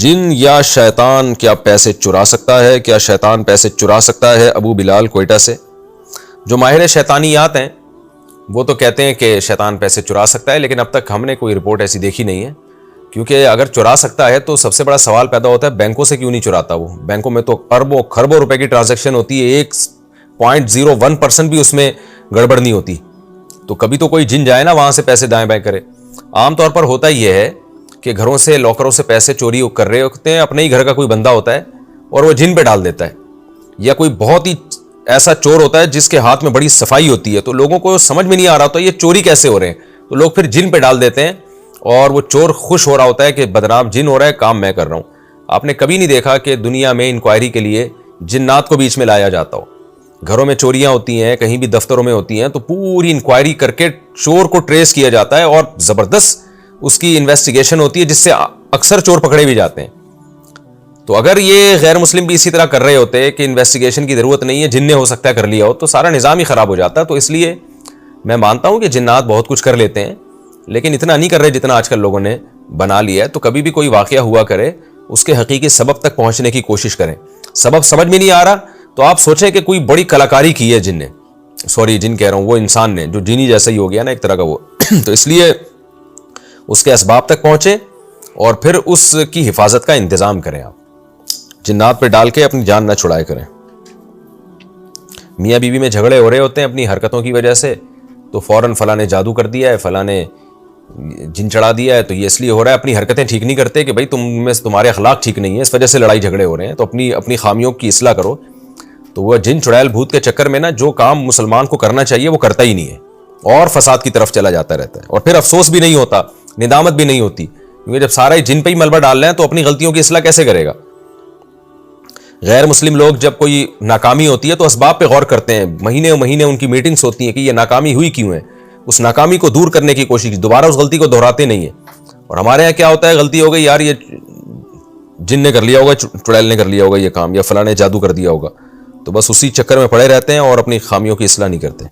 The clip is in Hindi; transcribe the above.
जिन या शैतान क्या पैसे चुरा सकता है? क्या शैतान पैसे चुरा सकता है? अबू बिलाल कोयटा से। जो माहिर शैतानियात हैं वो तो कहते हैं कि शैतान पैसे चुरा सकता है, लेकिन अब तक हमने कोई रिपोर्ट ऐसी देखी नहीं है। क्योंकि अगर चुरा सकता है तो सबसे बड़ा सवाल पैदा होता है बैंकों से क्यों नहीं चुराता वो? बैंकों में तो अरबों खरबों रुपए की ट्रांजैक्शन होती है, 1.01% भी उसमें गड़बड़ नहीं होती। तो कभी तो कोई जिन जाए ना वहां से पैसे दाएं बाएं करे। आमतौर पर होता यह है कि घरों से, लॉकरों से पैसे चोरी कर रहे होते हैं, अपने ही घर का कोई बंदा होता है और वो जिन पे डाल देता है, या कोई बहुत ही ऐसा चोर होता है जिसके हाथ में बड़ी सफाई होती है। तो लोगों को समझ में नहीं आ रहा होता ये चोरी कैसे हो रहे हैं, तो लोग फिर जिन पे डाल देते हैं और वो चोर खुश हो रहा होता है कि बदनाम जिन हो रहा है, काम मैं कर रहा हूं। आपने कभी नहीं देखा कि दुनिया में इंक्वायरी के लिए जिन्नात को बीच में लाया जाता हो। घरों में चोरियां होती हैं, कहीं भी दफ्तरों में होती हैं, तो पूरी इंक्वायरी करके चोर को ट्रेस किया जाता है और जबरदस्त उसकी इन्वेस्टिगेशन होती है, जिससे अक्सर चोर पकड़े भी जाते हैं। तो अगर ये गैर मुस्लिम भी इसी तरह कर रहे होते कि इन्वेस्टिगेशन की जरूरत नहीं है, जिन्ने हो सकता है कर लिया हो, तो सारा निज़ाम ही खराब हो जाता। तो इसलिए मैं मानता हूं कि जिन्नात बहुत कुछ कर लेते हैं, लेकिन इतना नहीं कर रहे जितना आजकल लोगों ने बना लिया है। तो कभी भी कोई वाकया हुआ करे, उसके हकीकी सबब तक पहुंचने की कोशिश करें। सबब समझ में नहीं आ रहा तो आप सोचें कि कोई बड़ी कलाकारी की है जिन ने, सॉरी जिन कह रहा हूं, वो इंसान ने, जो जीनी जैसा ही हो गया ना एक तरह का वो तो इसलिए उसके असबाब तक पहुंचे और फिर उसकी हिफाजत का इंतजाम करें। आप जिन्नात पे डाल के अपनी जान ना छुड़ाए करें। मियाँ बीवी में झगड़े हो रहे होते हैं अपनी हरकतों की वजह से, तो फौरन फला ने जादू कर दिया है, फला ने जिन चढ़ा दिया है, तो ये इसलिए हो रहा है, अपनी हरकतें ठीक नहीं करते कि भाई तुम्हारे अखलाक ठीक नहीं है, इस वजह से लड़ाई झगड़े हो रहे हैं। तो अपनी खामियों की इस्लाह करो। तो वह जिन चुड़ैल भूत के चक्कर में ना जो काम मुसलमान को करना चाहिए वो करता ही नहीं है और फसाद की तरफ चला जाता रहता है। और फिर अफसोस भी नहीं होता, निदामत भी नहीं होती, क्योंकि जब सारा जिन पे ही मलबा डाल रहे हैं तो अपनी गलतियों की इस्लाह कैसे करेगा? गैर मुस्लिम लोग जब कोई नाकामी होती है तो असबाब पे गौर करते हैं, महीने महीने उनकी मीटिंग्स होती हैं कि ये नाकामी हुई क्यों है, उस नाकामी को दूर करने की कोशिश, दोबारा उस गलती को दोहराते नहीं है। और हमारे यहाँ क्या होता है, गलती हो गई यार, ये जिन ने कर लिया होगा, चुड़ैल ने कर लिया होगा ये काम, या फलाने जादू कर दिया होगा, तो बस उसी चक्कर में पड़े रहते हैं और अपनी खामियों की इस्लाह नहीं करते।